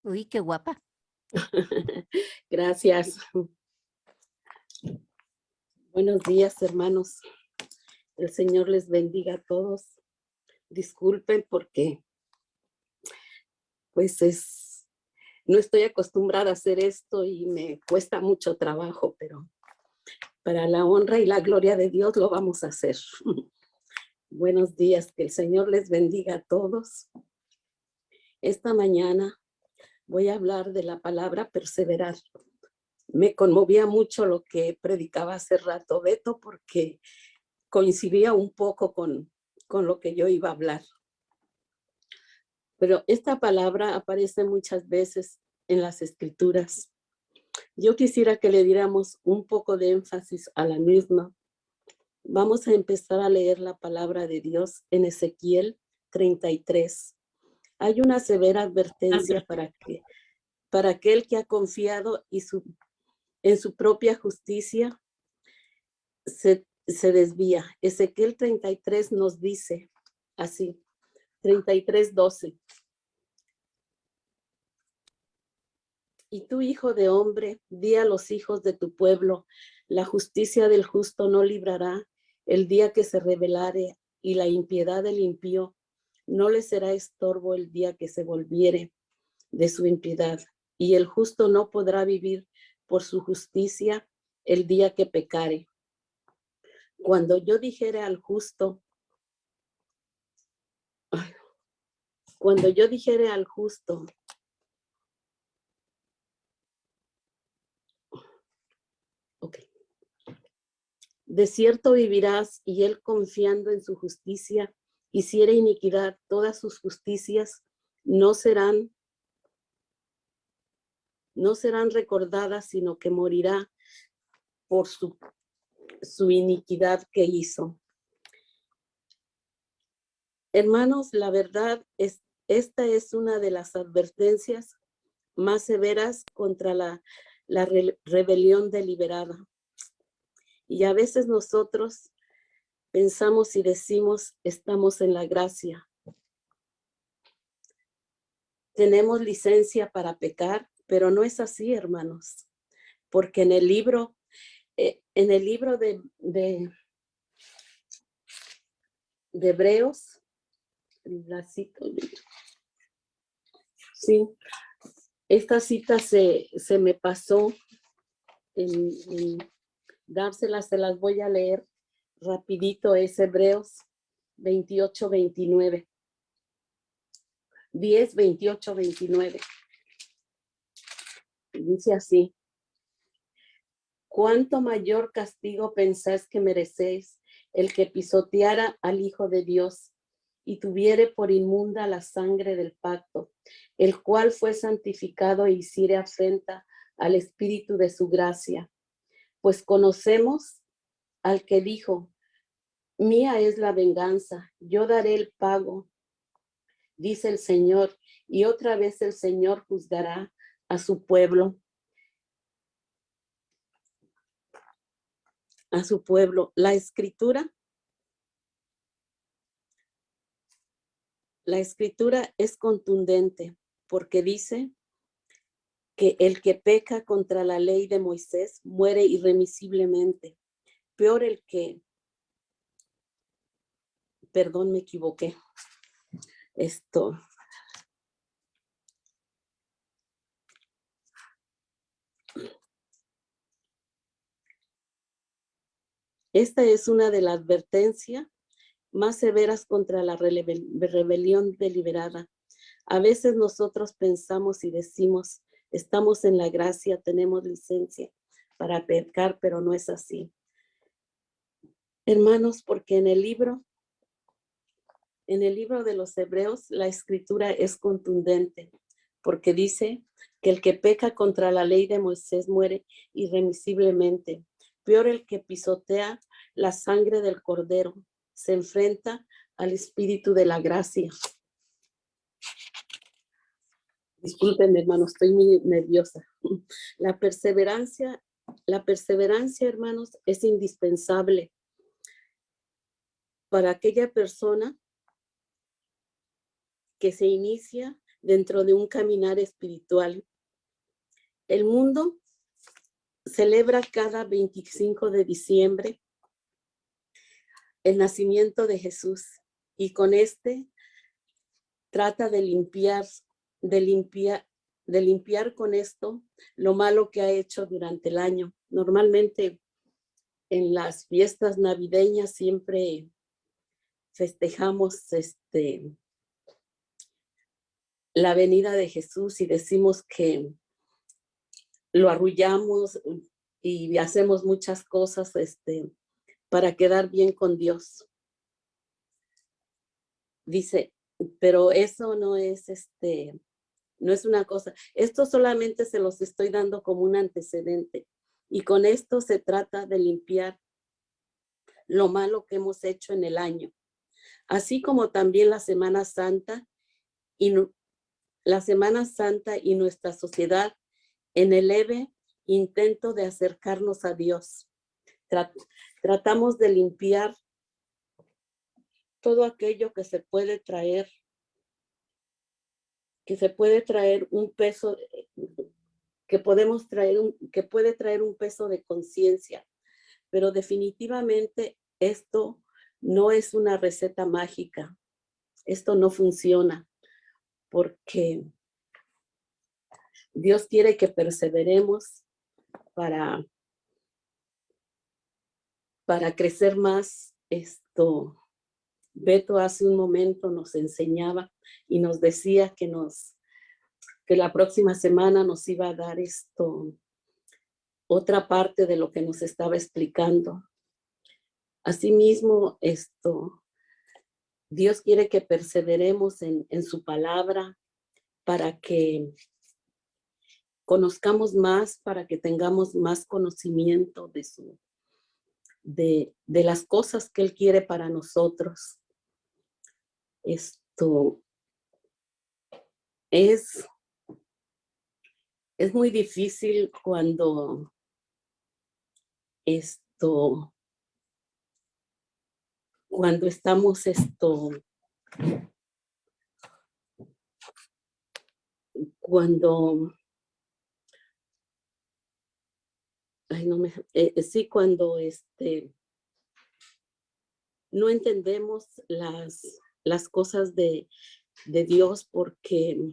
Uy, qué guapa. Gracias. Buenos días, hermanos. El Señor les bendiga a todos. Disculpen porque, pues, no estoy acostumbrada a hacer esto y me cuesta mucho trabajo, pero para la honra y la gloria de Dios lo vamos a hacer. Buenos días, que el Señor les bendiga a todos. Esta mañana voy a hablar de la palabra perseverar. Me conmovía mucho lo que predicaba hace rato Beto porque coincidía un poco con lo que yo iba a hablar. Pero esta palabra aparece muchas veces en las Escrituras. Yo quisiera que le diéramos un poco de énfasis a la misma. Vamos a empezar a leer la palabra de Dios en Ezequiel 33. Hay una severa advertencia para aquel que ha confiado en su propia justicia se desvía. Ezequiel 33 nos dice así, 33:12. Y tú, hijo de hombre, di a los hijos de tu pueblo, la justicia del justo no librará el día que se rebelare, y la impiedad del impío no le será estorbo el día que se volviere de su impiedad. Y el justo no podrá vivir por su justicia el día que pecare. Cuando yo dijere al justo, ok, de cierto vivirás, y él confiando en su justicia, hiciere iniquidad, todas sus justicias no serán recordadas, sino que morirá por su iniquidad que hizo. Hermanos, la verdad es, esta es una de las advertencias más severas contra la rebelión deliberada. Y a veces nosotros pensamos y decimos, estamos en la gracia. Tenemos licencia para pecar, pero no es así, hermanos. Porque en el libro de Hebreos, la cita, sí, esta cita se me pasó en dárselas, se las voy a leer rapidito. Es Hebreos 28:29. 10, 28, 29. Dice así: ¿cuánto mayor castigo pensáis que merecéis el que pisoteara al Hijo de Dios y tuviere por inmunda la sangre del pacto, el cual fue santificado e hiciere afrenta al Espíritu de su gracia? Pues conocemos al que dijo: mía es la venganza, yo daré el pago, dice el Señor. Y otra vez el Señor juzgará a su pueblo. La escritura es contundente, porque dice que el que peca contra la ley de Moisés muere irremisiblemente. Peor el que, perdón, me equivoqué. Esta es una de las advertencias más severas contra la rebelión deliberada. A veces nosotros pensamos y decimos, estamos en la gracia, tenemos licencia para pecar, pero no es así. Hermanos, porque en el libro de los Hebreos, la escritura es contundente, porque dice que el que peca contra la ley de Moisés muere irremisiblemente. Peor el que pisotea la sangre del cordero, se enfrenta al espíritu de la gracia. Disculpen, hermano, estoy muy nerviosa. La perseverancia, hermanos, es indispensable para aquella persona que se inicia dentro de un caminar espiritual. El mundo celebra cada 25 de diciembre el nacimiento de Jesús y con trata de limpiar con esto lo malo que ha hecho durante el año. Normalmente en las fiestas navideñas siempre festejamos la venida de Jesús y decimos que lo arrullamos y hacemos muchas cosas para quedar bien con Dios. Dice, pero eso no es no es una cosa. Esto solamente se los estoy dando como un antecedente. Y con esto se trata de limpiar lo malo que hemos hecho en el año. Así como también la Semana Santa y nuestra sociedad en el leve intento de acercarnos a Dios. Tratamos de limpiar todo aquello que se puede traer un peso, que puede traer un peso de conciencia, pero definitivamente esto no es una receta mágica. Esto no funciona porque Dios quiere que perseveremos para crecer más. Beto hace un momento nos enseñaba y nos decía que la próxima semana nos iba a dar otra parte de lo que nos estaba explicando. Asimismo, Dios quiere que perseveremos en su palabra para que conozcamos más, para que tengamos más conocimiento de las cosas que Él quiere para nosotros. Es muy difícil cuando estamos cuando no entendemos las cosas de Dios porque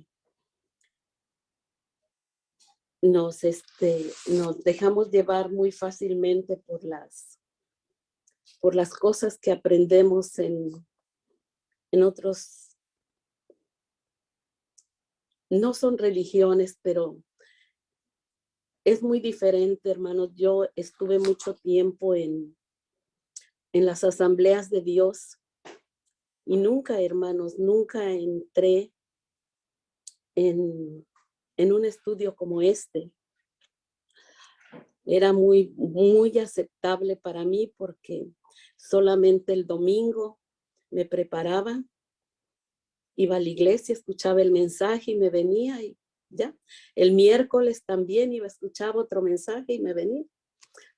nos dejamos llevar muy fácilmente por las cosas que aprendemos en otros, no son religiones, pero es muy diferente, hermanos. Yo estuve mucho tiempo en las asambleas de Dios y nunca, hermanos, nunca entré en un estudio como este. Era muy, muy aceptable para mí porque solamente el domingo me preparaba, iba a la iglesia, escuchaba el mensaje y me venía y ya. El miércoles también escuchaba otro mensaje y me venía.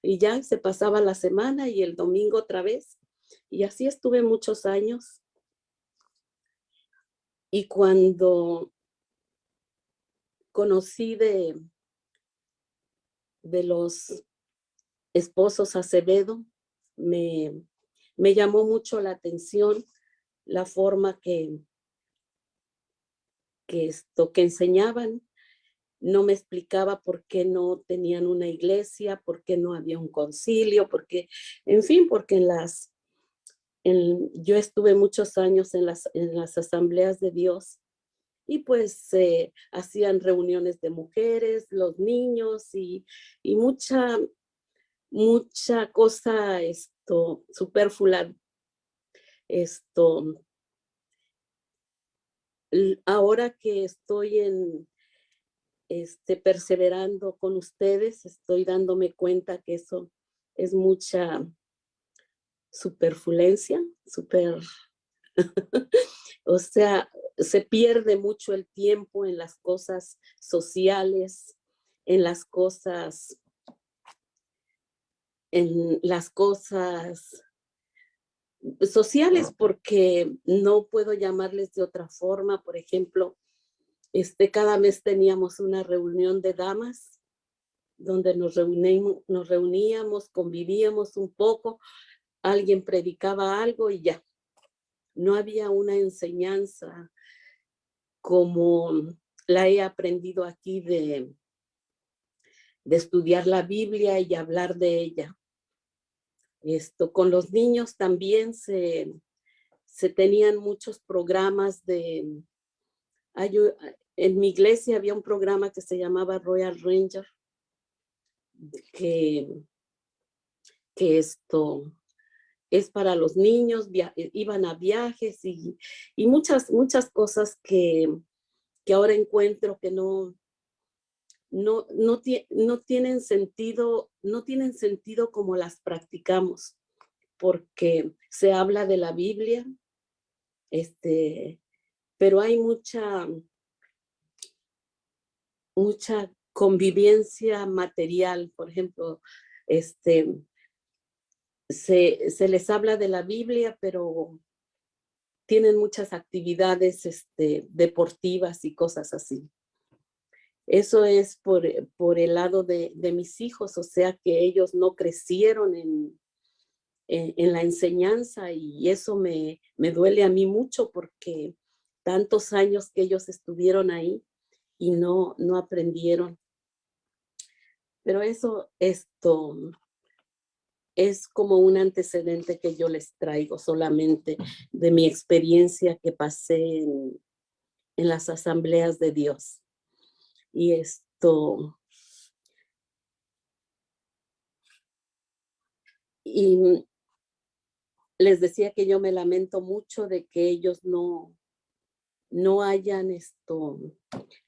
Y ya se pasaba la semana y el domingo otra vez. Y así estuve muchos años. Y cuando conocí de los esposos Acevedo, me llamó mucho la atención la forma que enseñaban. No me explicaba por qué no tenían una iglesia, por qué no había un concilio, porque yo estuve muchos años en las asambleas de Dios y pues hacían reuniones de mujeres, los niños y mucha cosa superflua. Ahora que estoy perseverando con ustedes, estoy dándome cuenta que eso es mucha superfluencia, o sea, se pierde mucho el tiempo en las cosas sociales, en las cosas sociales, porque no puedo llamarles de otra forma. Por ejemplo, Cada mes teníamos una reunión de damas donde nos reuníamos, convivíamos un poco, alguien predicaba algo y ya. No había una enseñanza como la he aprendido aquí de estudiar la Biblia y hablar de ella. Con los niños también se tenían muchos programas en mi iglesia había un programa que se llamaba Royal Ranger, que esto es para los niños, iban a viajes y muchas cosas que ahora encuentro que no tienen sentido, como las practicamos, porque se habla de la Biblia, pero hay mucha convivencia material. Por ejemplo, se les habla de la Biblia, pero tienen muchas actividades deportivas y cosas así. Eso es por el lado de mis hijos, o sea que ellos no crecieron en la enseñanza, y eso me duele a mí mucho porque tantos años que ellos estuvieron ahí y no aprendieron. Pero esto es como un antecedente que yo les traigo solamente de mi experiencia que pasé en las asambleas de Dios. Y y les decía que yo me lamento mucho de que ellos no hayan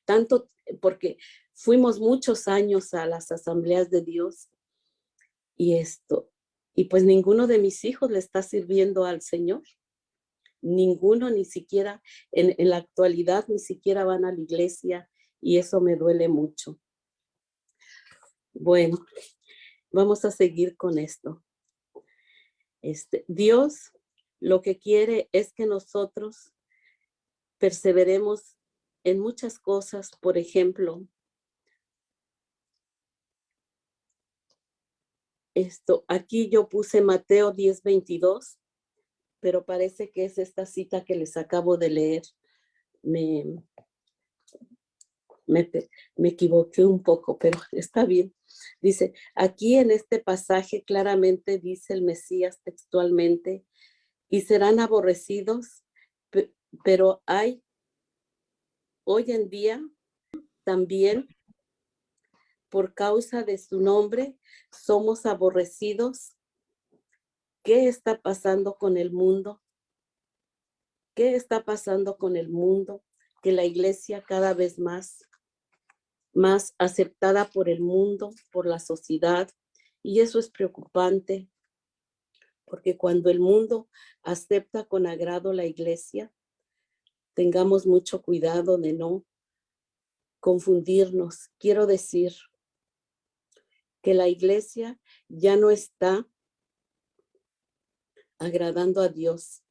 tanto, porque fuimos muchos años a las asambleas de Dios y pues ninguno de mis hijos le está sirviendo al Señor. Ninguno, ni siquiera en la actualidad, ni siquiera van a la iglesia, y eso me duele mucho. Bueno, vamos a seguir con esto. Dios lo que quiere es que nosotros perseveremos en muchas cosas. Por ejemplo, aquí yo puse Mateo 10:22, pero parece que es esta cita que les acabo de leer. Me equivoqué un poco, pero está bien. Dice, aquí en este pasaje claramente dice el Mesías textualmente, y serán aborrecidos, pero hay hoy en día también, por causa de su nombre, somos aborrecidos. ¿Qué está pasando con el mundo? ¿Qué está pasando con el mundo? Que la iglesia cada vez más aceptada por el mundo, por la sociedad, y eso es preocupante, porque cuando el mundo acepta con agrado la iglesia, tengamos mucho cuidado de no confundirnos. Quiero decir que la iglesia ya no está agradando a Dios,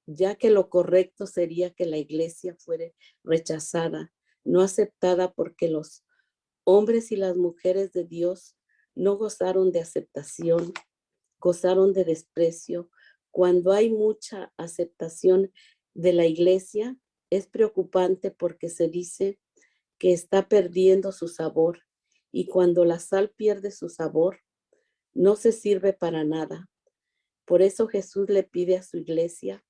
ya que lo correcto sería que la iglesia fuera rechazada, no aceptada, porque los hombres y las mujeres de Dios no gozaron de aceptación, gozaron de desprecio. Cuando hay mucha aceptación de la iglesia, es preocupante porque se dice que está perdiendo su sabor, y cuando la sal pierde su sabor, no se sirve para nada. Por eso Jesús le pide a su iglesia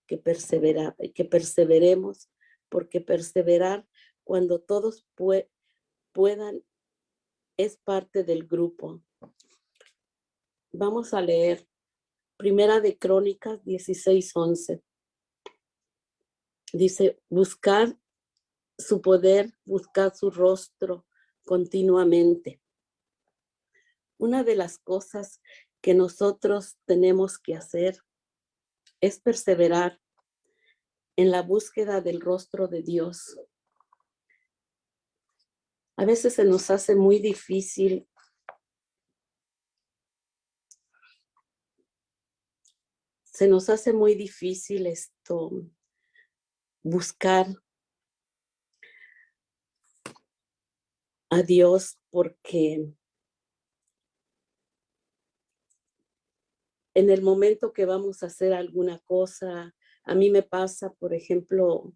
que perseveremos, porque perseverar cuando todos puedan es parte del grupo. Vamos a leer Primera de Crónicas 16:11. Dice, buscar su poder, buscar su rostro continuamente. Una de las cosas que nosotros tenemos que hacer es perseverar en la búsqueda del rostro de Dios. A veces se nos hace muy difícil buscar a Dios porque en el momento que vamos a hacer alguna cosa, a mí me pasa, por ejemplo,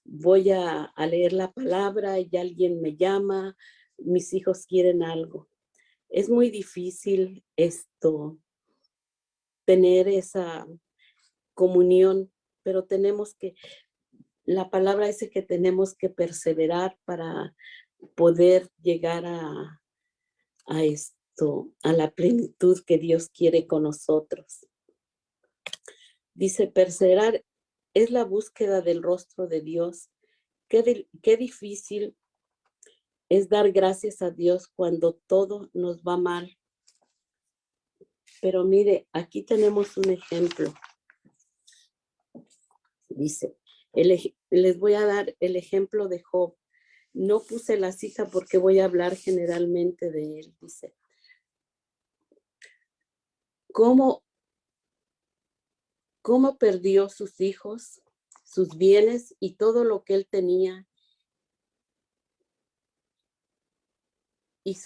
voy a leer la palabra y alguien me llama, mis hijos quieren algo. Es muy difícil tener esa comunión, pero la palabra dice que tenemos que perseverar para poder llegar a la plenitud que Dios quiere con nosotros. Dice, perseverar es la búsqueda del rostro de Dios. Qué difícil es dar gracias a Dios cuando todo nos va mal. Pero mire, aquí tenemos un ejemplo. Dice, les voy a dar el ejemplo de Job. No puse la cita porque voy a hablar generalmente de él. Dice, ¿cómo perdió sus hijos, sus bienes y todo lo que él tenía? Y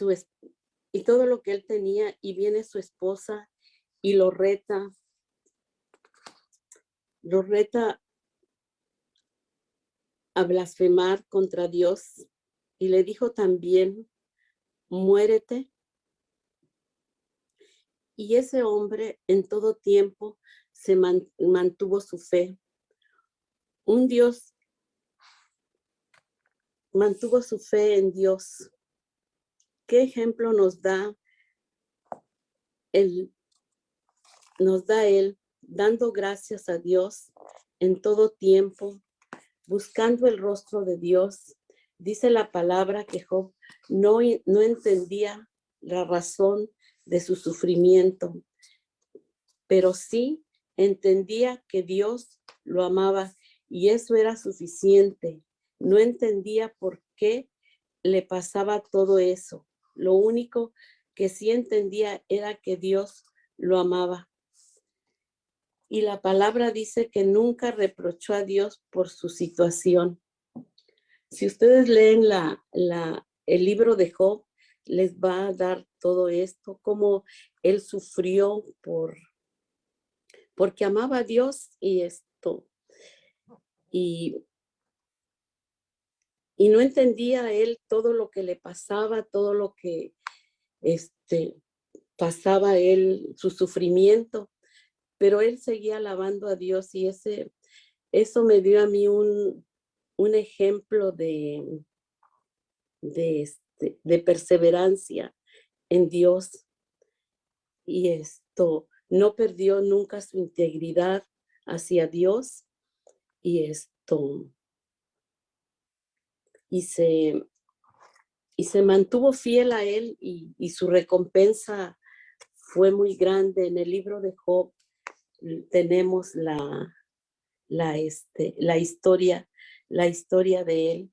todo lo que él tenía, y viene su esposa y lo reta a blasfemar contra Dios, y le dijo también, muérete. Y ese hombre en todo tiempo se mantuvo su fe. Un Dios mantuvo su fe en Dios. ¿Qué ejemplo nos da él, dando gracias a Dios en todo tiempo, buscando el rostro de Dios? Dice la palabra que Job no entendía la razón de su sufrimiento, pero sí entendía que Dios lo amaba y eso era suficiente. No entendía por qué le pasaba todo eso. Lo único que sí entendía era que Dios lo amaba. Y la palabra dice que nunca reprochó a Dios por su situación. Si ustedes leen el libro de Job, les va a dar todo esto, cómo él sufrió porque amaba a Dios y no entendía él todo lo que le pasaba, todo lo que pasaba él, su sufrimiento, pero él seguía alabando a Dios y eso me dio a mí un ejemplo de perseverancia en Dios, y no perdió nunca su integridad hacia Dios, y y se mantuvo fiel a él, y su recompensa fue muy grande. En el libro de Job tenemos la historia de él.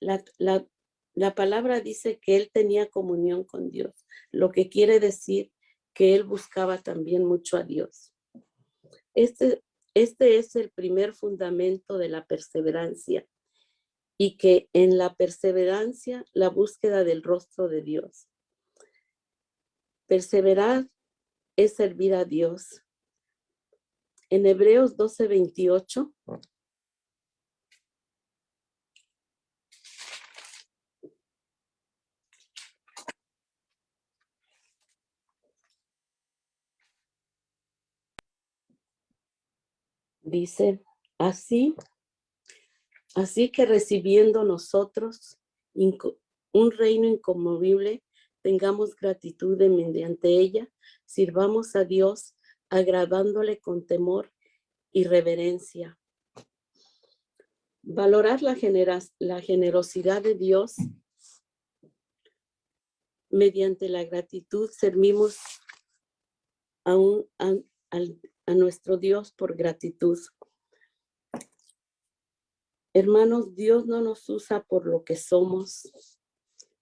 La palabra dice que él tenía comunión con Dios, lo que quiere decir que él buscaba también mucho a Dios. Este es el primer fundamento de la perseverancia, y que en la perseverancia, la búsqueda del rostro de Dios. Perseverar es servir a Dios. En Hebreos 12:28, dice, así que recibiendo nosotros un reino inconmovible, tengamos gratitud mediante ella, sirvamos a Dios, agradándole con temor y reverencia. Valorar la generosidad de Dios. Mediante la gratitud servimos a nuestro Dios por gratitud. Hermanos, Dios no nos usa por lo que somos.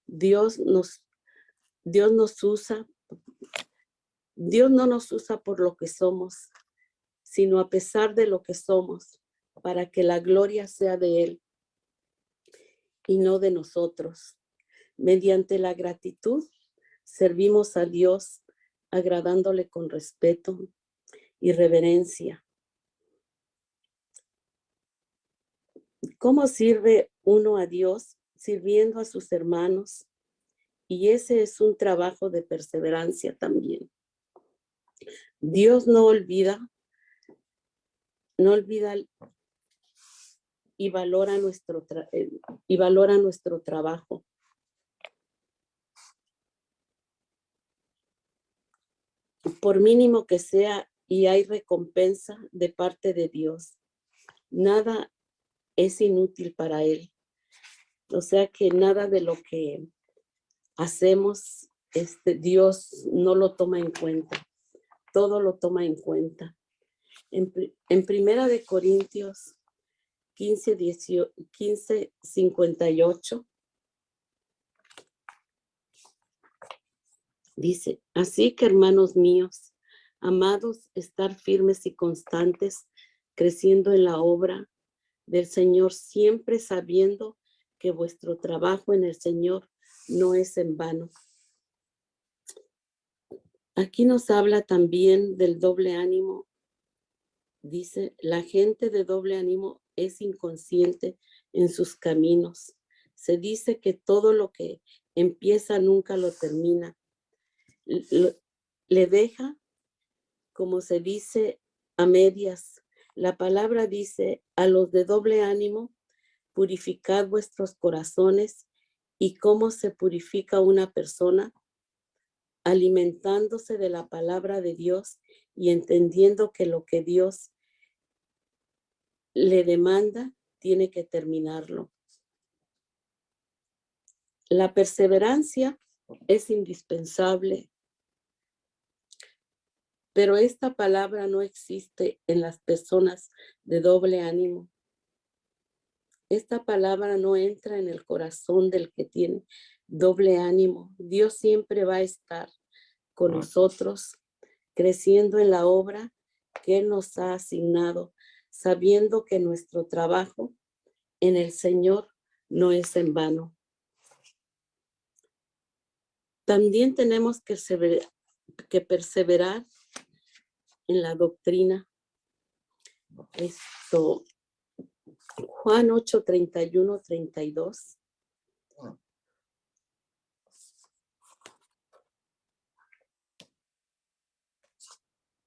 Dios no nos usa por lo que somos, sino a pesar de lo que somos, para que la gloria sea de Él y no de nosotros. Mediante la gratitud, servimos a Dios agradándole con respeto y reverencia. ¿Cómo sirve uno a Dios? Sirviendo a sus hermanos. Y ese es un trabajo de perseverancia también. Dios no olvida y valora nuestro trabajo. Por mínimo que sea, y hay recompensa de parte de Dios. Nada es inútil para Él. O sea que nada de lo que hacemos, Dios no lo toma en cuenta. Todo lo toma en cuenta. En Primera de Corintios 15:58 dice: así que, hermanos míos, amados, estar firmes y constantes, creciendo en la obra del Señor, siempre sabiendo que vuestro trabajo en el Señor no es en vano. Aquí nos habla también del doble ánimo. Dice: la gente de doble ánimo es inconsciente en sus caminos. Se dice que todo lo que empieza nunca lo termina. Le deja, como se dice, a medias. La palabra dice: a los de doble ánimo, purificad vuestros corazones. ¿Y cómo se purifica una persona? Alimentándose de la palabra de Dios y entendiendo que lo que Dios le demanda tiene que terminarlo. La perseverancia es indispensable, pero esta palabra no existe en las personas de doble ánimo. Esta palabra no entra en el corazón del que tiene doble ánimo. Dios siempre va a estar con nosotros, creciendo en la obra que Él nos ha asignado, sabiendo que nuestro trabajo en el Señor no es en vano. También tenemos que perseverar en la doctrina. Juan 8:31-32.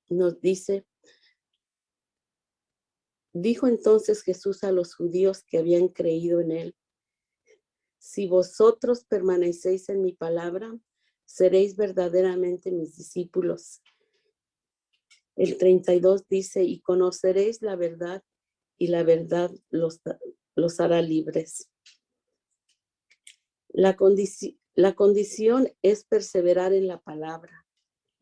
Nos dice: dijo entonces Jesús a los judíos que habían creído en Él: si vosotros permanecéis en mi palabra, seréis verdaderamente mis discípulos. El 32 dice: y conoceréis la verdad, y la verdad los hará libres. La condición es perseverar en la palabra,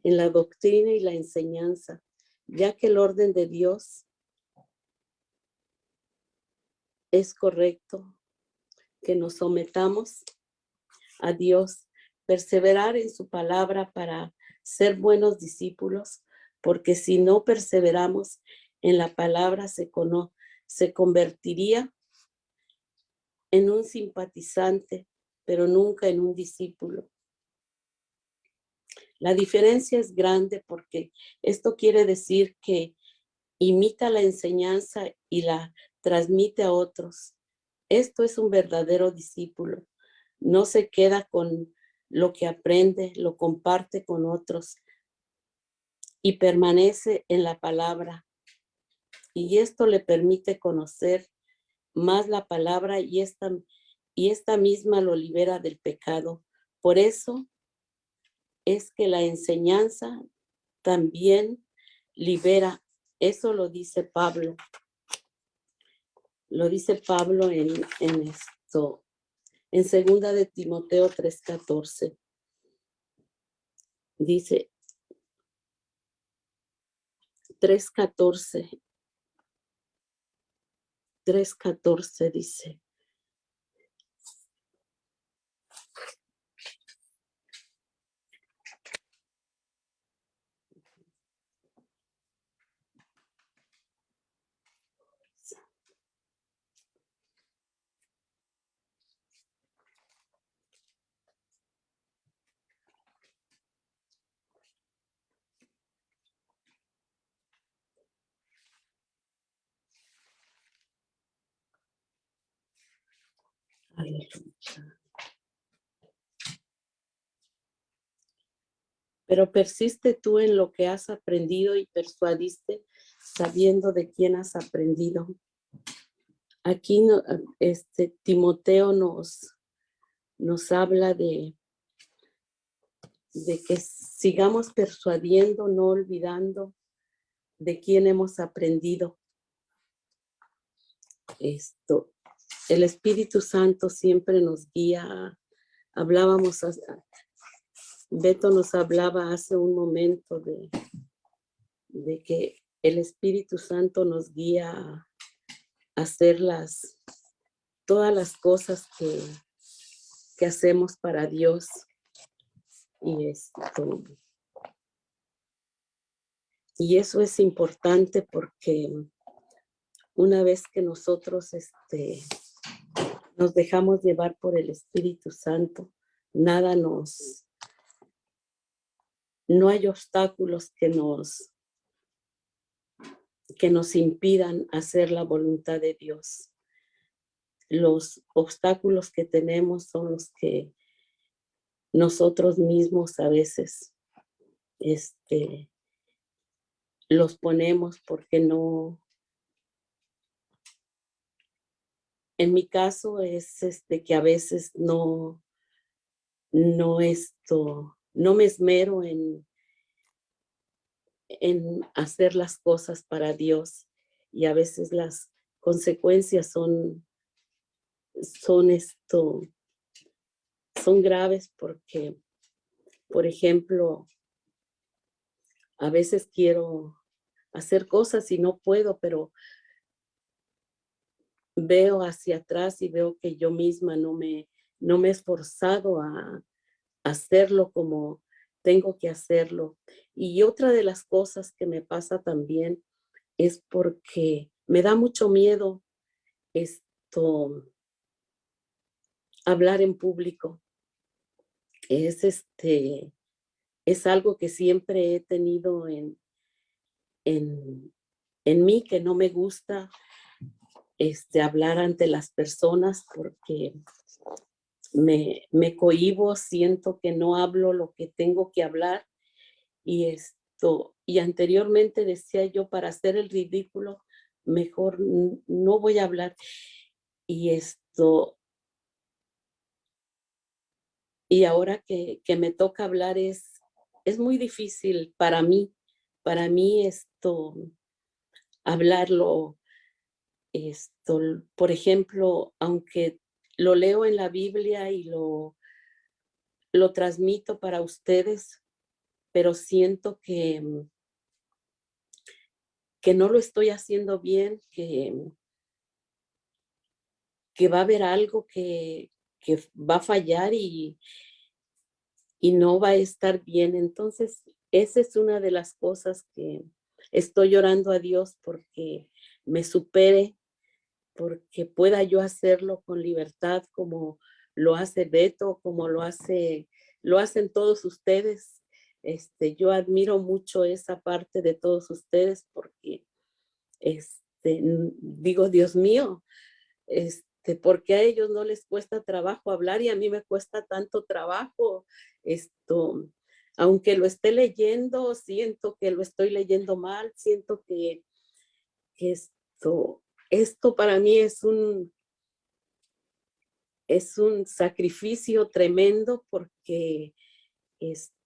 en la doctrina y la enseñanza, ya que el orden de Dios es correcto, que nos sometamos a Dios, perseverar en su palabra para ser buenos discípulos, porque si no perseveramos en la palabra se convertiría en un simpatizante, pero nunca en un discípulo. La diferencia es grande porque esto quiere decir que imita la enseñanza y la transmite a otros. Esto es un verdadero discípulo. No se queda con lo que aprende, lo comparte con otros y permanece en la palabra. Y esto le permite conocer más la palabra y esta misma lo libera del pecado. Por eso es que la enseñanza también libera. Eso lo dice Pablo. Lo dice Pablo en esto, en 2 de Timoteo 3:14. Dice 3:14. 3:14 dice: Aleluya. Pero persiste tú en lo que has aprendido y persuadiste sabiendo de quién has aprendido. Aquí Timoteo nos habla de que sigamos persuadiendo, no olvidando de quién hemos aprendido. El Espíritu Santo siempre nos guía. Beto nos hablaba hace un momento de que el Espíritu Santo nos guía a hacer todas las cosas que hacemos para Dios. Y eso es importante porque una vez que nosotros nos dejamos llevar por el Espíritu Santo, no hay obstáculos que nos impidan hacer la voluntad de Dios. Los obstáculos que tenemos son los que nosotros mismos a veces los ponemos porque no. En mi caso es que a veces no me esmero en hacer las cosas para Dios, y a veces las consecuencias son graves porque, por ejemplo, a veces quiero hacer cosas y no puedo, pero veo hacia atrás y veo que yo misma no me he esforzado a hacerlo como tengo que hacerlo. Y otra de las cosas que me pasa también es porque me da mucho miedo hablar en público. Es algo que siempre he tenido en mí, que no me gusta hablar ante las personas porque me cohíbo, siento que no hablo lo que tengo que hablar, y anteriormente decía yo, para hacer el ridículo, mejor no voy a hablar. Y ahora que me toca hablar es muy difícil para mí hablarlo. Por ejemplo, aunque lo leo en la Biblia y lo transmito para ustedes, pero siento que no lo estoy haciendo bien, que va a haber algo que va a fallar y no va a estar bien. Entonces, esa es una de las cosas que estoy orando a Dios, porque me supere, porque pueda yo hacerlo con libertad, como lo hace Beto, como lo hacen todos ustedes. Yo admiro mucho esa parte de todos ustedes, porque digo, Dios mío, porque a ellos no les cuesta trabajo hablar y a mí me cuesta tanto trabajo. Aunque lo esté leyendo, siento que lo estoy leyendo mal, siento que esto para mí es un sacrificio tremendo, porque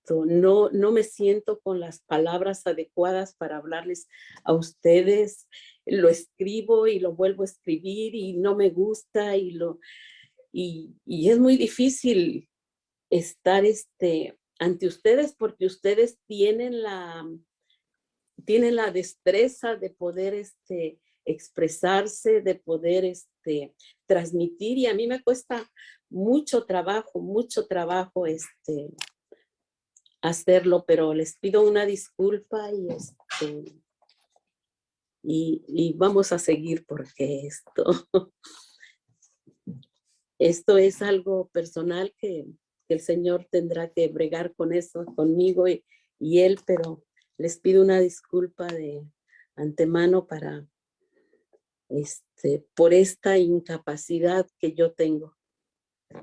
no me siento con las palabras adecuadas para hablarles a ustedes. Lo escribo y lo vuelvo a escribir y no me gusta, y es muy difícil estar ante ustedes, porque ustedes tienen la destreza de poder expresarse, de poder transmitir, y a mí me cuesta mucho trabajo hacerlo, pero les pido una disculpa, y vamos a seguir, porque esto es algo personal que el Señor tendrá que bregar con eso conmigo y él, pero les pido una disculpa de antemano por esta incapacidad que yo tengo.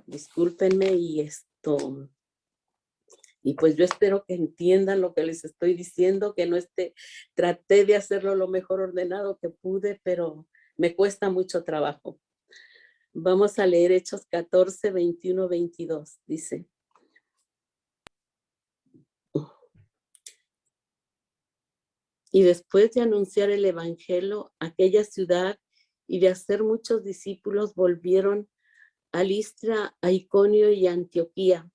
discúlpenme y pues yo espero que entiendan lo que les estoy diciendo, que no traté de hacerlo lo mejor ordenado que pude, pero me cuesta mucho trabajo. Vamos a leer Hechos 14, 21, 22, dice. Y después de anunciar el evangelio, aquella ciudad y de hacer muchos discípulos, volvieron a Listra, a Iconio y a Antioquía.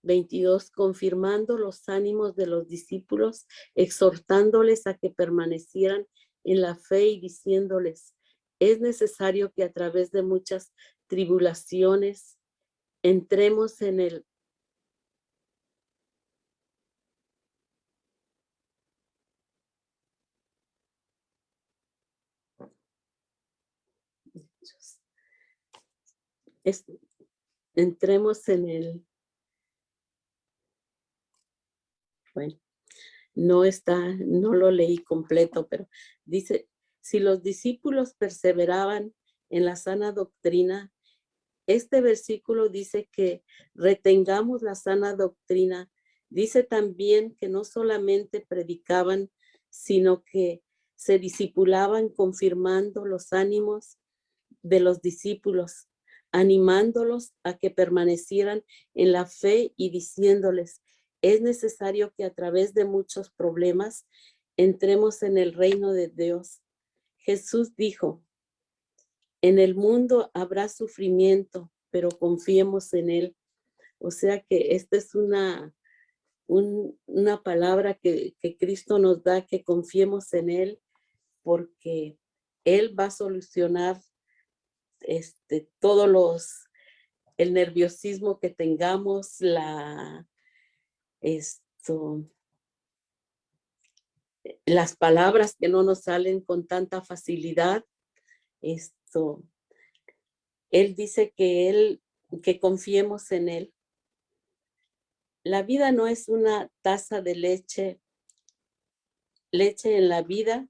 22, confirmando los ánimos de los discípulos, exhortándoles a que permanecieran en la fe y diciéndoles, es necesario que a través de muchas tribulaciones entremos en el entremos en el, bueno, no lo leí completo, pero dice, si los discípulos perseveraban en la sana doctrina, este versículo dice que retengamos la sana doctrina. Dice también que no solamente predicaban, sino que se discipulaban confirmando los ánimos de los discípulos, animándolos a que permanecieran en la fe y diciéndoles, es necesario que a través de muchos problemas entremos en el reino de Dios. Jesús dijo, en el mundo habrá sufrimiento, pero confiemos en él. O sea que esta es una palabra que Cristo nos da, que confiemos en él, porque él va a solucionar el nerviosismo que tengamos, las palabras que no nos salen con tanta facilidad. Él dice que confiemos en él. La vida no es una taza de leche. Leche en la vida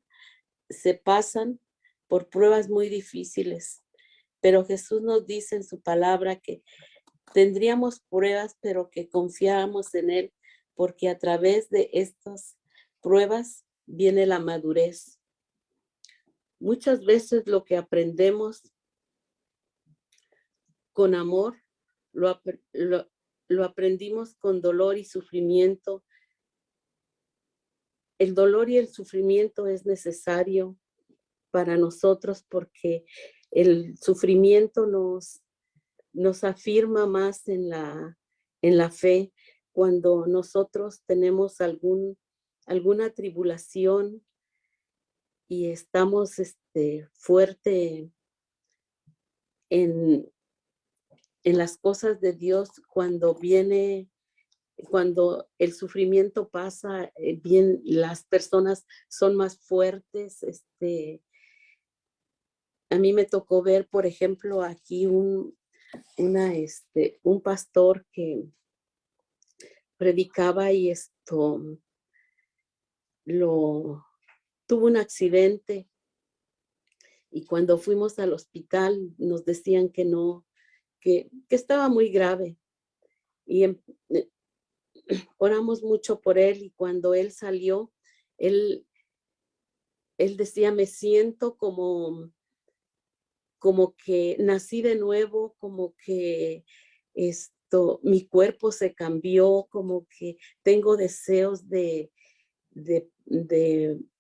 se pasan por pruebas muy difíciles, pero Jesús nos dice en su palabra que tendríamos pruebas, pero que confiáramos en él, porque a través de estas pruebas viene la madurez. Muchas veces lo que aprendemos con amor, lo aprendimos con dolor y sufrimiento. El dolor y el sufrimiento es necesario para nosotros porque el sufrimiento nos afirma más en la fe. Cuando nosotros tenemos alguna tribulación y estamos fuerte en las cosas de Dios, cuando el sufrimiento pasa, bien, las personas son más fuertes. A mí me tocó ver, por ejemplo, aquí un pastor que predicaba y tuvo un accidente, y cuando fuimos al hospital nos decían que no, que estaba muy grave, y oramos mucho por él, y cuando él salió, él decía, me siento como que nací de nuevo, como que mi cuerpo se cambió, como que tengo deseos de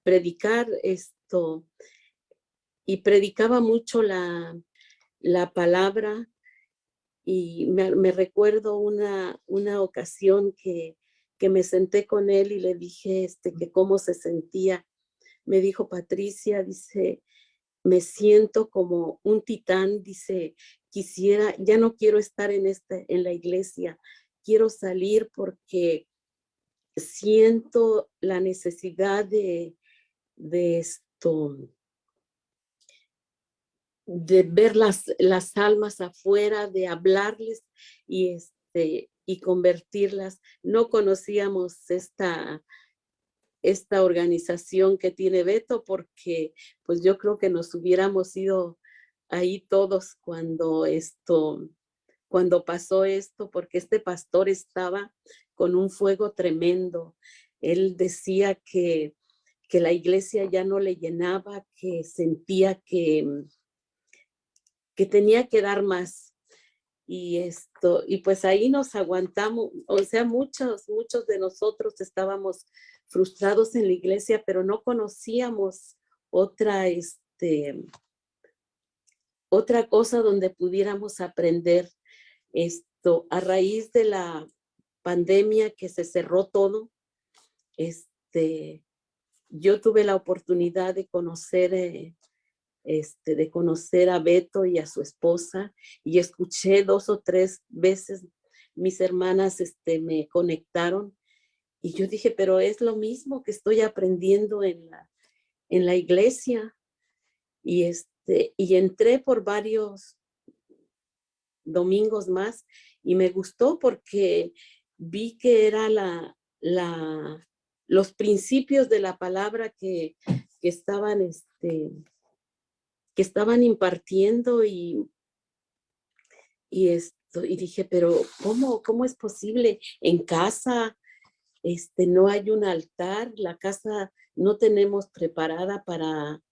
predicar esto. Y predicaba mucho la palabra, y me recuerdo una ocasión que me senté con él y le dije que cómo se sentía. Me dijo, Patricia, dice, me siento como un titán, dice, ya no quiero estar en la iglesia, quiero salir porque siento la necesidad de ver las almas afuera, de hablarles y convertirlas. No conocíamos esta organización que tiene Beto, porque pues yo creo que nos hubiéramos ido ahí todos cuando cuando pasó esto, porque este pastor estaba con un fuego tremendo. Él decía que la iglesia ya no le llenaba, que sentía que tenía que dar más. Y pues ahí nos aguantamos, o sea, muchos de nosotros estábamos frustrados en la iglesia, pero no conocíamos otra, otra cosa donde pudiéramos aprender a raíz de la pandemia que se cerró todo. Yo tuve la oportunidad de conocer a Beto y a su esposa, y escuché 2 o 3 veces mis hermanas me conectaron, y yo dije, pero es lo mismo que estoy aprendiendo en la iglesia. Y entré por varios domingos más y me gustó porque vi que era los principios de la palabra que estaban que estaban impartiendo, y dije, pero ¿cómo es posible? En casa no hay un altar, la casa no tenemos preparada para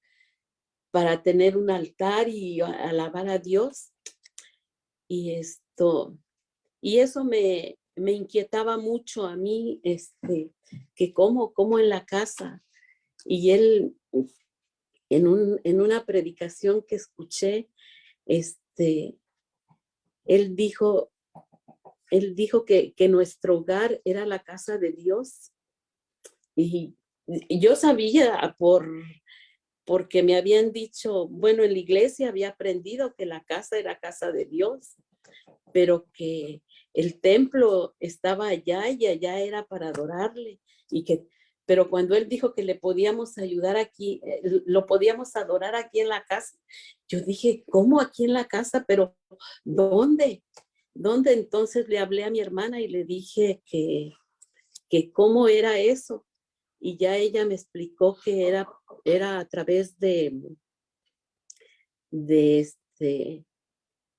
tener un altar y alabar a Dios. Y eso me inquietaba mucho a mí, que cómo en la casa. Y él, en una predicación que escuché, él dijo, que nuestro hogar era la casa de Dios. Y yo sabía porque me habían dicho, bueno, en la iglesia había aprendido que la casa era casa de Dios, pero que el templo estaba allá y allá era para adorarle. Pero cuando él dijo que le podíamos ayudar aquí, lo podíamos adorar aquí en la casa, yo dije, ¿cómo aquí en la casa? Pero ¿dónde? ¿Dónde? Entonces le hablé a mi hermana y le dije que cómo era eso. Y ya ella me explicó que era a través de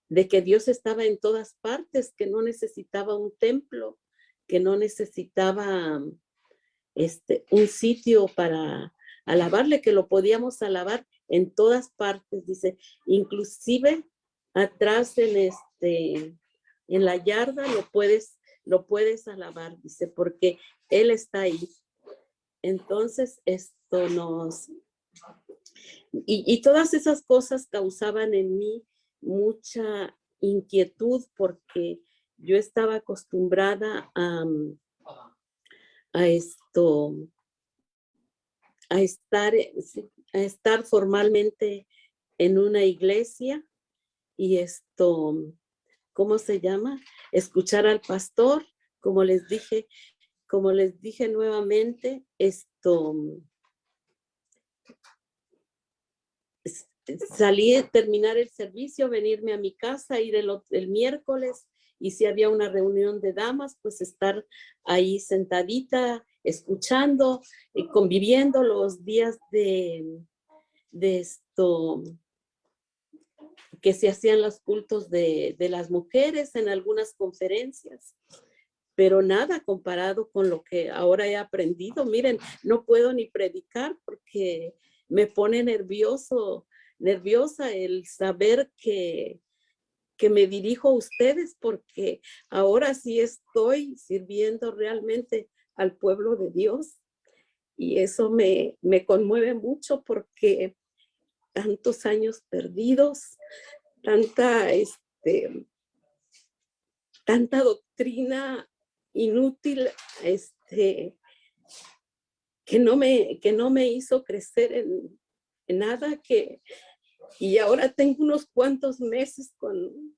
de que Dios estaba en todas partes, que no necesitaba un templo, que no necesitaba un sitio para alabarle, que lo podíamos alabar en todas partes, dice, inclusive atrás en la yarda lo puedes alabar, dice, porque Él está ahí. Entonces, y todas esas cosas causaban en mí mucha inquietud, porque yo estaba acostumbrada a esto, a estar, a estar formalmente en una iglesia y ¿cómo se llama? Escuchar al pastor, como les dije nuevamente, terminar el servicio, venirme a mi casa, ir el miércoles, y si había una reunión de damas, pues estar ahí sentadita, escuchando, conviviendo los días de que se hacían los cultos de las mujeres en algunas conferencias, pero nada comparado con lo que ahora he aprendido. Miren, no puedo ni predicar porque me pone nerviosa el saber que me dirijo a ustedes, porque ahora sí estoy sirviendo realmente al pueblo de Dios, y eso me conmueve mucho, porque tantos años perdidos, tanta doctrina inútil, que no me hizo crecer en nada, y ahora tengo unos cuantos meses con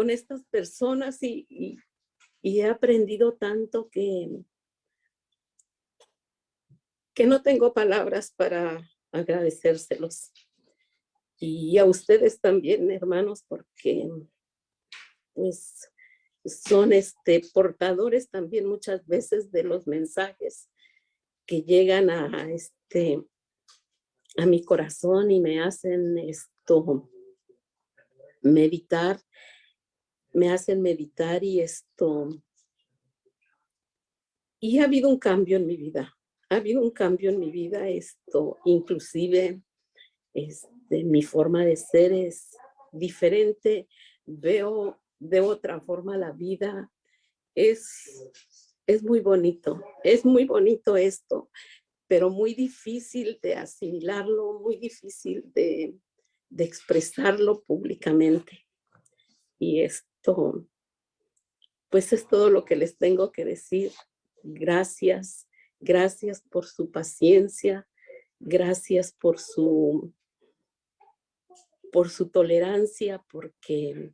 estas personas, y he aprendido tanto que no tengo palabras para agradecérselos. Y a ustedes también, hermanos, porque pues son portadores también muchas veces de los mensajes que llegan a mi corazón y me hacen meditar me hacen meditar y ha habido un cambio en mi vida. Ha habido un cambio en mi vida, inclusive mi forma de ser es diferente, veo de otra forma la vida. Es muy bonito esto, pero muy difícil de asimilarlo, muy difícil de expresarlo públicamente. Y pues es todo lo que les tengo que decir. Gracias, gracias por su paciencia, gracias por su tolerancia, porque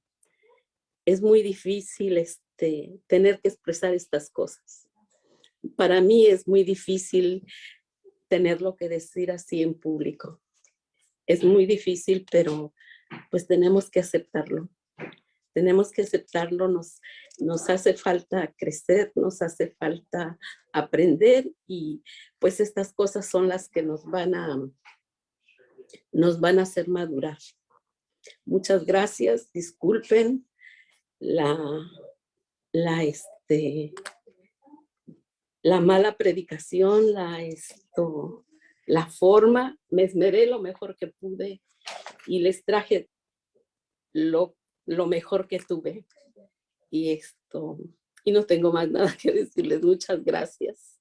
es muy difícil tener que expresar estas cosas. Para mí es muy difícil tenerlo que decir así en público. Es muy difícil, pero pues tenemos que aceptarlo. Tenemos que aceptarlo, nos hace falta crecer, nos hace falta aprender y pues estas cosas son las que nos van a hacer madurar. Muchas gracias, disculpen la mala predicación, la forma, me esmeré lo mejor que pude y les traje lo mejor que tuve. Y no tengo más nada que decirles. Muchas gracias.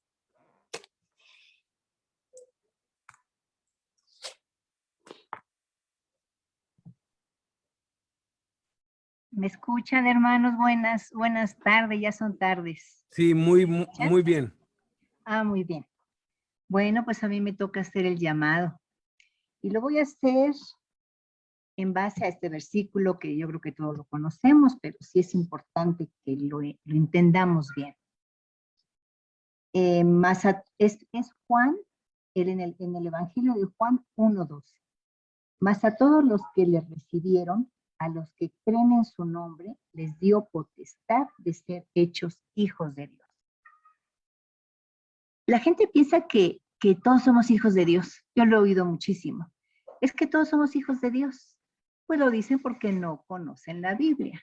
¿Me escuchan, hermanos? Buenas tardes, ya son tardes. Sí, muy bien. Ah, muy bien. Bueno, pues a mí me toca hacer el llamado. Y lo voy a hacer en base a este versículo que yo creo que todos lo conocemos, pero sí es importante que lo entendamos bien. Es Juan, en el Evangelio de Juan 1:12. Mas a todos los que le recibieron, a los que creen en su nombre, les dio potestad de ser hechos hijos de Dios. La gente piensa que todos somos hijos de Dios. Yo lo he oído muchísimo. Es que todos somos hijos de Dios. Pues lo dicen porque no conocen la Biblia.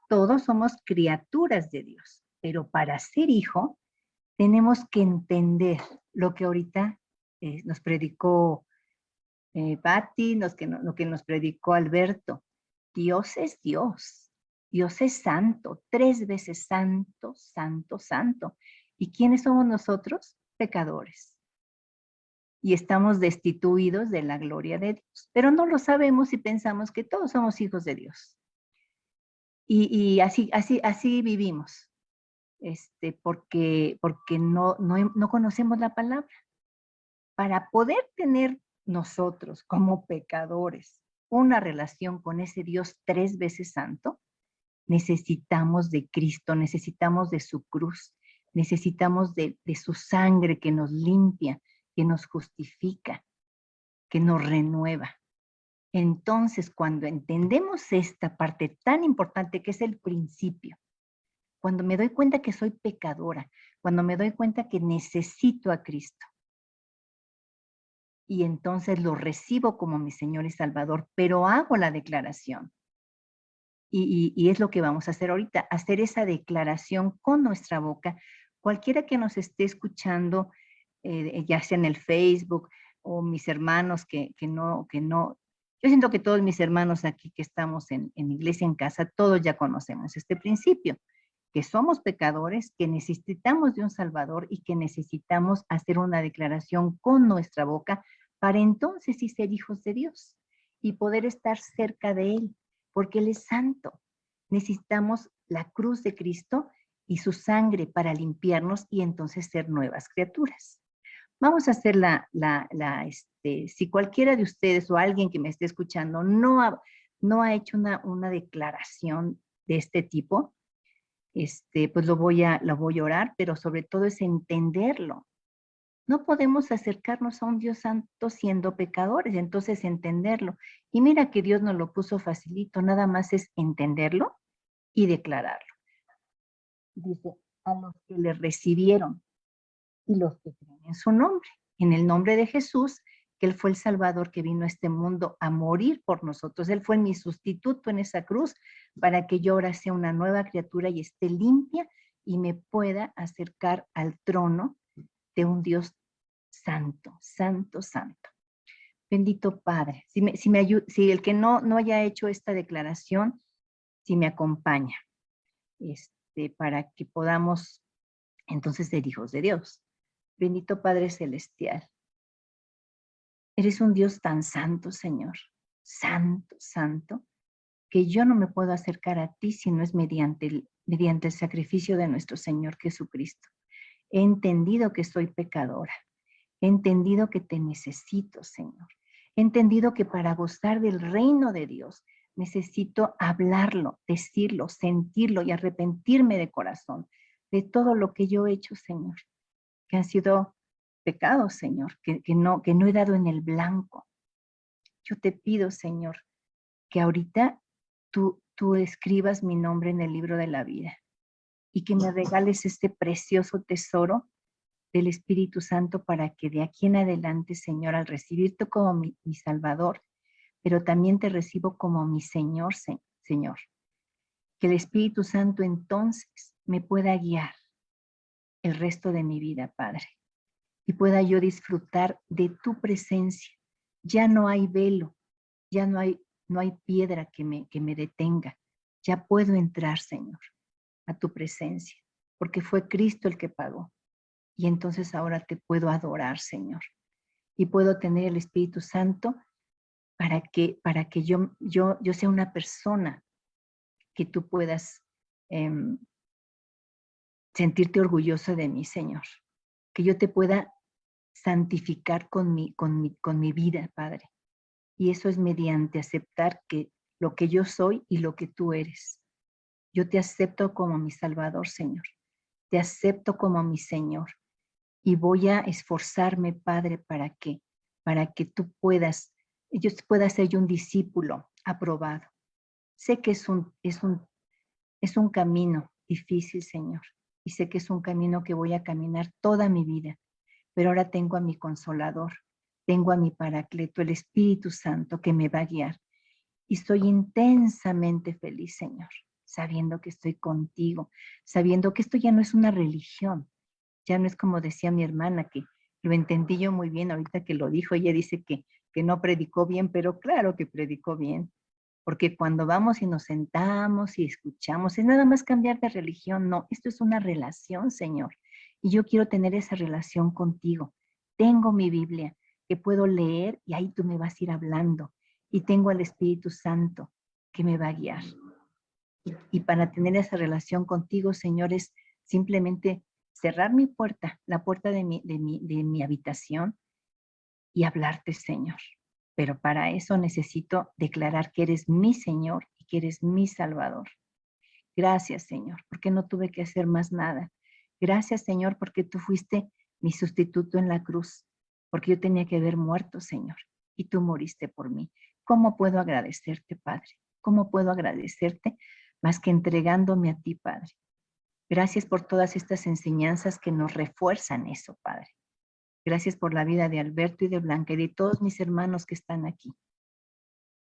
Todos somos criaturas de Dios, pero para ser hijo tenemos que entender lo que ahorita nos predicó Patti, lo que nos predicó Alberto. Dios es Dios. Dios es santo, 3 veces santo, santo, santo. ¿Y quiénes somos nosotros? Pecadores. Y estamos destituidos de la gloria de Dios. Pero no lo sabemos y pensamos que todos somos hijos de Dios. Y así vivimos. Porque no conocemos la palabra. Para poder tener nosotros como pecadores una relación con ese Dios 3 veces santo, necesitamos de Cristo, necesitamos de su cruz, necesitamos de su sangre que nos limpia, que nos justifica, que nos renueva. Entonces, cuando entendemos esta parte tan importante que es el principio, cuando me doy cuenta que soy pecadora, cuando me doy cuenta que necesito a Cristo, y entonces lo recibo como mi Señor y Salvador, pero hago la declaración. Y es lo que vamos a hacer ahorita, hacer esa declaración con nuestra boca. Cualquiera que nos esté escuchando, ya sea en el Facebook o mis hermanos que no, yo siento que todos mis hermanos aquí que estamos en Iglesia en Casa, todos ya conocemos este principio, que somos pecadores, que necesitamos de un Salvador y que necesitamos hacer una declaración con nuestra boca para entonces sí ser hijos de Dios y poder estar cerca de Él, porque Él es santo. Necesitamos la cruz de Cristo y su sangre para limpiarnos y entonces ser nuevas criaturas. Vamos a hacer si cualquiera de ustedes o alguien que me esté escuchando no ha hecho una declaración de este tipo, pues lo voy a orar, pero sobre todo es entenderlo. No podemos acercarnos a un Dios santo siendo pecadores, entonces entenderlo. Y mira que Dios nos lo puso facilito, nada más es entenderlo y declararlo. Dice, a los que le recibieron y los que creen en su nombre, en el nombre de Jesús, que Él fue el Salvador que vino a este mundo a morir por nosotros. Él fue mi sustituto en esa cruz para que yo ahora sea una nueva criatura y esté limpia y me pueda acercar al trono de un Dios santo, santo, santo. Bendito Padre, si el que no haya hecho esta declaración, si me acompaña, para que podamos entonces ser hijos de Dios. Bendito Padre Celestial, eres un Dios tan santo, Señor, santo, santo, que yo no me puedo acercar a ti si no es mediante el sacrificio de nuestro Señor Jesucristo. He entendido que soy pecadora. He entendido que te necesito, Señor. He entendido que para gozar del reino de Dios necesito hablarlo, decirlo, sentirlo y arrepentirme de corazón de todo lo que yo he hecho, Señor, que han sido pecados, Señor, que no he dado en el blanco. Yo te pido, Señor, que ahorita tú escribas mi nombre en el libro de la vida y que me regales este precioso tesoro del Espíritu Santo para que de aquí en adelante, Señor, al recibirte como mi Salvador, pero también te recibo como mi Señor, Señor. Que el Espíritu Santo entonces me pueda guiar el resto de mi vida, Padre, y pueda yo disfrutar de tu presencia. Ya no hay velo, ya no hay piedra que me detenga. Ya puedo entrar, Señor, a tu presencia, porque fue Cristo el que pagó. Y entonces ahora te puedo adorar, Señor. Y puedo tener el Espíritu Santo para que yo sea una persona que tú puedas sentirte orgulloso de mí, Señor. Que yo te pueda santificar con mi vida, Padre. Y eso es mediante aceptar que lo que yo soy y lo que tú eres. Yo te acepto como mi Salvador, Señor. Te acepto como mi Señor. Y voy a esforzarme, Padre, para que tú puedas, yo pueda ser yo un discípulo aprobado. Sé que es un camino difícil, Señor, y sé que es un camino que voy a caminar toda mi vida, pero ahora tengo a mi Consolador, tengo a mi Paracleto, el Espíritu Santo que me va a guiar, y estoy intensamente feliz, Señor, sabiendo que estoy contigo, sabiendo que esto ya no es una religión, ya no es como decía mi hermana, que lo entendí yo muy bien ahorita que lo dijo. Ella dice que no predicó bien, pero claro que predicó bien. Porque cuando vamos y nos sentamos y escuchamos, es nada más cambiar de religión. No, esto es una relación, Señor. Y yo quiero tener esa relación contigo. Tengo mi Biblia que puedo leer y ahí tú me vas a ir hablando. Y tengo al Espíritu Santo que me va a guiar. Y para tener esa relación contigo, Señor, es simplemente cerrar mi puerta, la puerta de mi habitación y hablarte, Señor. Pero para eso necesito declarar que eres mi Señor y que eres mi Salvador. Gracias, Señor, porque no tuve que hacer más nada. Gracias, Señor, porque tú fuiste mi sustituto en la cruz, porque yo tenía que haber muerto, Señor, y tú moriste por mí. ¿Cómo puedo agradecerte, Padre? ¿Cómo puedo agradecerte más que entregándome a ti, Padre? Gracias por todas estas enseñanzas que nos refuerzan eso, Padre. Gracias por la vida de Alberto y de Blanca y de todos mis hermanos que están aquí.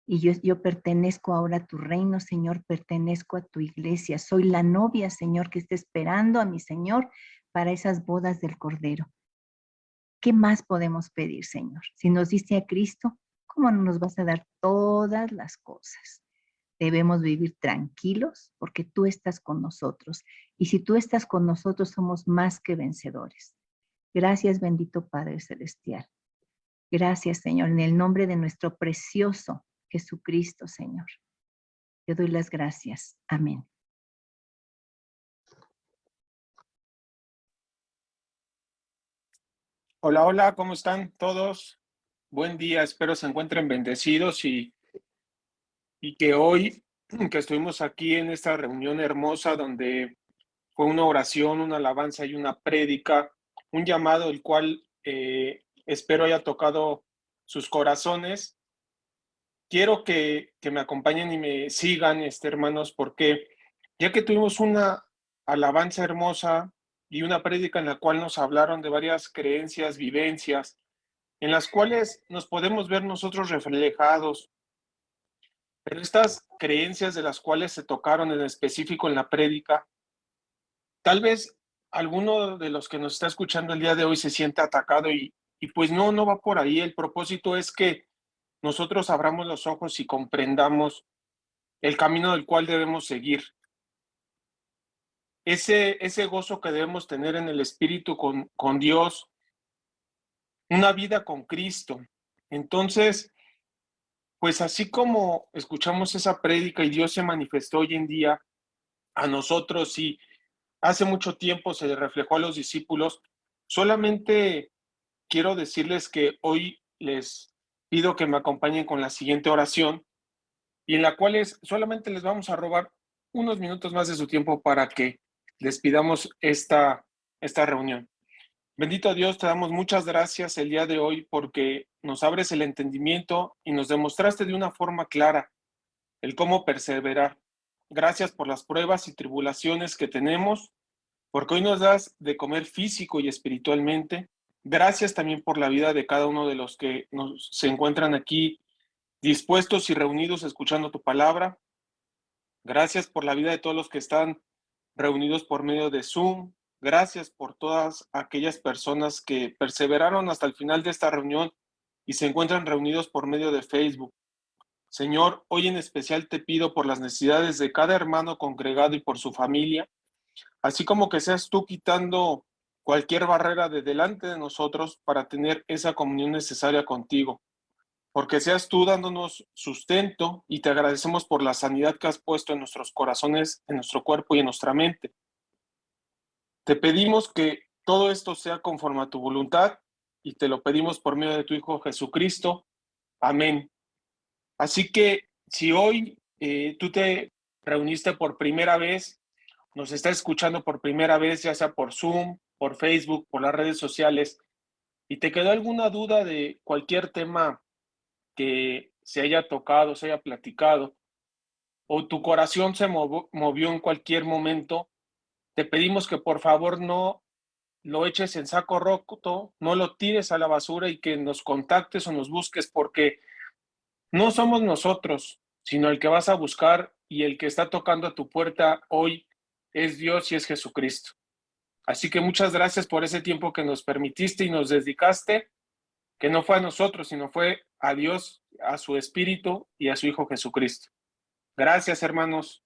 Y yo pertenezco ahora a tu reino, Señor, pertenezco a tu iglesia. Soy la novia, Señor, que está esperando a mi Señor para esas bodas del Cordero. ¿Qué más podemos pedir, Señor? Si nos diste a Cristo, ¿cómo no nos vas a dar todas las cosas? Debemos vivir tranquilos porque tú estás con nosotros. Y si tú estás con nosotros, somos más que vencedores. Gracias, bendito Padre Celestial. Gracias, Señor, en el nombre de nuestro precioso Jesucristo, Señor. Te doy las gracias. Amén. Hola, hola, ¿cómo están todos? Buen día, espero se encuentren bendecidos y que hoy que estuvimos aquí en esta reunión hermosa donde fue una oración, una alabanza y una prédica, un llamado el cual espero haya tocado sus corazones. Quiero que me acompañen y me sigan, hermanos, porque ya que tuvimos una alabanza hermosa y una prédica en la cual nos hablaron de varias creencias, vivencias, en las cuales nos podemos ver nosotros reflejados. Pero estas creencias de las cuales se tocaron en específico en la prédica, tal vez alguno de los que nos está escuchando el día de hoy se sienta atacado y pues no va por ahí. El propósito es que nosotros abramos los ojos y comprendamos el camino del cual debemos seguir. Ese gozo que debemos tener en el Espíritu con Dios, una vida con Cristo. Entonces, pues así como escuchamos esa prédica y Dios se manifestó hoy en día a nosotros y hace mucho tiempo se le reflejó a los discípulos, solamente quiero decirles que hoy les pido que me acompañen con la siguiente oración y en la cual solamente les vamos a robar unos minutos más de su tiempo para que les pidamos esta reunión. Bendito Dios, te damos muchas gracias el día de hoy porque nos abres el entendimiento y nos demostraste de una forma clara el cómo perseverar. Gracias por las pruebas y tribulaciones que tenemos, porque hoy nos das de comer físico y espiritualmente. Gracias también por la vida de cada uno de los que se encuentran aquí dispuestos y reunidos escuchando tu palabra. Gracias por la vida de todos los que están reunidos por medio de Zoom. Gracias por todas aquellas personas que perseveraron hasta el final de esta reunión y se encuentran reunidos por medio de Facebook. Señor, hoy en especial te pido por las necesidades de cada hermano congregado y por su familia, así como que seas tú quitando cualquier barrera de delante de nosotros para tener esa comunión necesaria contigo. Porque seas tú dándonos sustento y te agradecemos por la sanidad que has puesto en nuestros corazones, en nuestro cuerpo y en nuestra mente. Te pedimos que todo esto sea conforme a tu voluntad y te lo pedimos por medio de tu Hijo Jesucristo. Amén. Así que si hoy tú te reuniste por primera vez, nos estás escuchando por primera vez, ya sea por Zoom, por Facebook, por las redes sociales, y te quedó alguna duda de cualquier tema que se haya tocado, se haya platicado, o tu corazón se movió en cualquier momento, te pedimos que por favor no lo eches en saco roto, no lo tires a la basura y que nos contactes o nos busques porque no somos nosotros, sino el que vas a buscar y el que está tocando a tu puerta hoy es Dios y es Jesucristo. Así que muchas gracias por ese tiempo que nos permitiste y nos dedicaste, que no fue a nosotros, sino fue a Dios, a su Espíritu y a su Hijo Jesucristo. Gracias, hermanos.